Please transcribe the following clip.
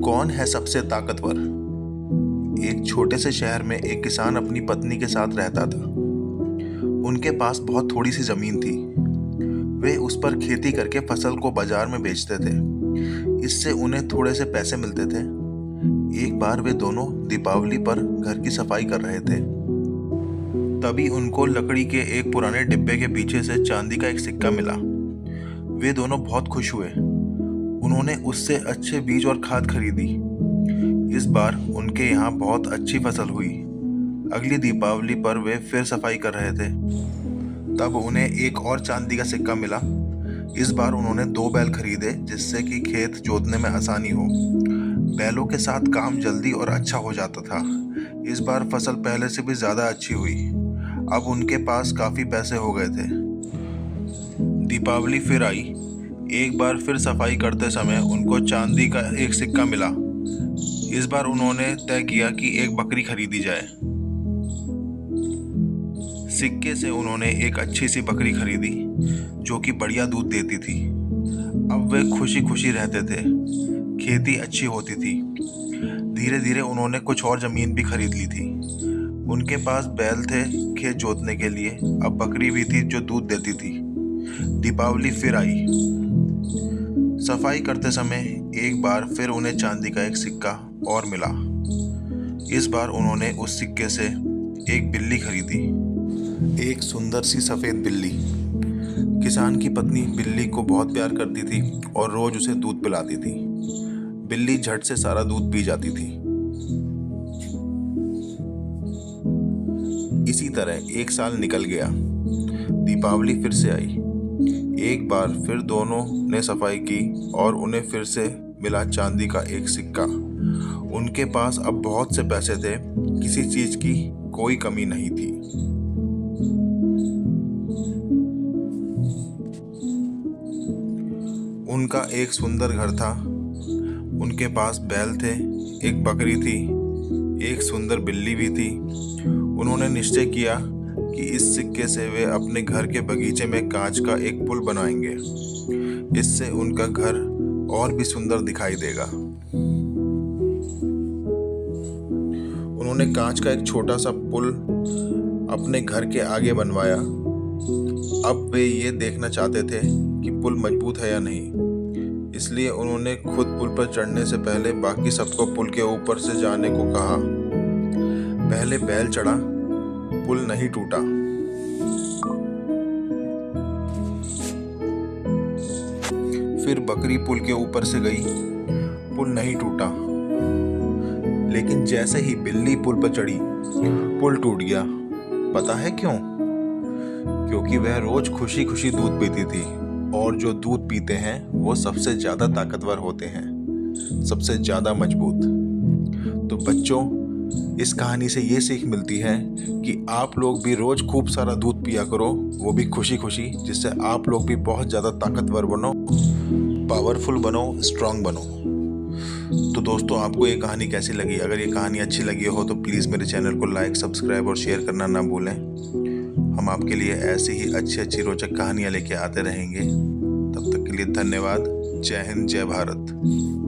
कौन है सबसे ताकतवर? एक छोटे से शहर में एक किसान अपनी पत्नी के साथ रहता था। उनके पास बहुत थोड़ी सी जमीन थी। वे उस पर खेती करके फसल को बाजार में बेचते थे। इससे उन्हें थोड़े से पैसे मिलते थे। एक बार वे दोनों दीपावली पर घर की सफाई कर रहे थे। तभी उनको लकड़ी के एक पुराने डिब्बे के पीछे से चांदी का एक सिक्का मिला। वे दोनों बहुत खुश हुए। उन्होंने उससे अच्छे बीज और खाद खरीदी। इस बार उनके यहाँ बहुत अच्छी फसल हुई। अगली दीपावली पर वे फिर सफाई कर रहे थे। तब उन्हें एक और चांदी का सिक्का मिला। इस बार उन्होंने 2 बैल खरीदे जिससे कि खेत जोतने में आसानी हो। बैलों के साथ काम जल्दी और अच्छा हो जाता था। इस बार फसल पहले से भी ज़्यादा अच्छी हुई। अब उनके पास काफ़ी पैसे हो गए थे। दीपावली फिर आई। एक बार फिर सफाई करते समय उनको चांदी का एक सिक्का मिला। इस बार उन्होंने तय किया कि एक बकरी खरीदी जाए। सिक्के से उन्होंने एक अच्छी सी बकरी खरीदी जो कि बढ़िया दूध देती थी। अब वे खुशी खुशी रहते थे। खेती अच्छी होती थी। धीरे धीरे उन्होंने कुछ और ज़मीन भी खरीद ली थी। उनके पास बैल थे खेत जोतने के लिए। अब बकरी भी थी जो दूध देती थी। दीपावली फिर आई। सफाई करते समय एक बार फिर उन्हें चांदी का एक सिक्का और मिला। इस बार उन्होंने उस सिक्के से एक बिल्ली खरीदी, एक सुंदर सी सफ़ेद बिल्ली। किसान की पत्नी बिल्ली को बहुत प्यार करती थी और रोज उसे दूध पिलाती थी। बिल्ली झट से सारा दूध पी जाती थी। इसी तरह एक साल निकल गया। दीपावली फिर से आई। एक बार फिर दोनों ने सफाई की और उन्हें फिर से मिला चांदी का एक सिक्का। उनके पास अब बहुत से पैसे थे। किसी चीज की कोई कमी नहीं थी। उनका एक सुंदर घर था। उनके पास बैल थे, एक बकरी थी, एक सुंदर बिल्ली भी थी। उन्होंने निश्चय किया कि इस सिक्के से वे अपने घर के बगीचे में कांच का एक पुल बनाएंगे। इससे उनका घर और भी सुंदर दिखाई देगा। उन्होंने कांच का एक छोटा सा पुल अपने घर के आगे बनवाया। अब वे ये देखना चाहते थे कि पुल मजबूत है या नहीं। इसलिए उन्होंने खुद पुल पर चढ़ने से पहले बाकी सबको पुल के ऊपर से जाने को कहा। पहले बैल चढ़ा, पुल नहीं टूटा। फिर बकरी पुल के ऊपर से गई, पुल नहीं टूटा। लेकिन जैसे ही बिल्ली पुल पर चढ़ी, पुल टूट गया। पता है क्यों? क्योंकि वह रोज खुशी खुशी दूध पीती थी और जो दूध पीते हैं वो सबसे ज्यादा ताकतवर होते हैं, सबसे ज्यादा मजबूत। तो बच्चों, इस कहानी से ये सीख मिलती है कि आप लोग भी रोज खूब सारा दूध पिया करो, वो भी खुशी खुशी, जिससे आप लोग भी बहुत ज़्यादा ताकतवर बनो, पावरफुल बनो, स्ट्रांग बनो। तो दोस्तों, आपको ये कहानी कैसी लगी? अगर ये कहानी अच्छी लगी हो तो प्लीज़ मेरे चैनल को लाइक, सब्सक्राइब और शेयर करना ना भूलें। हम आपके लिए ऐसी ही अच्छी अच्छी रोचक कहानियाँ लेके आते रहेंगे। तब तक के लिए धन्यवाद। जय हिंद, जय भारत।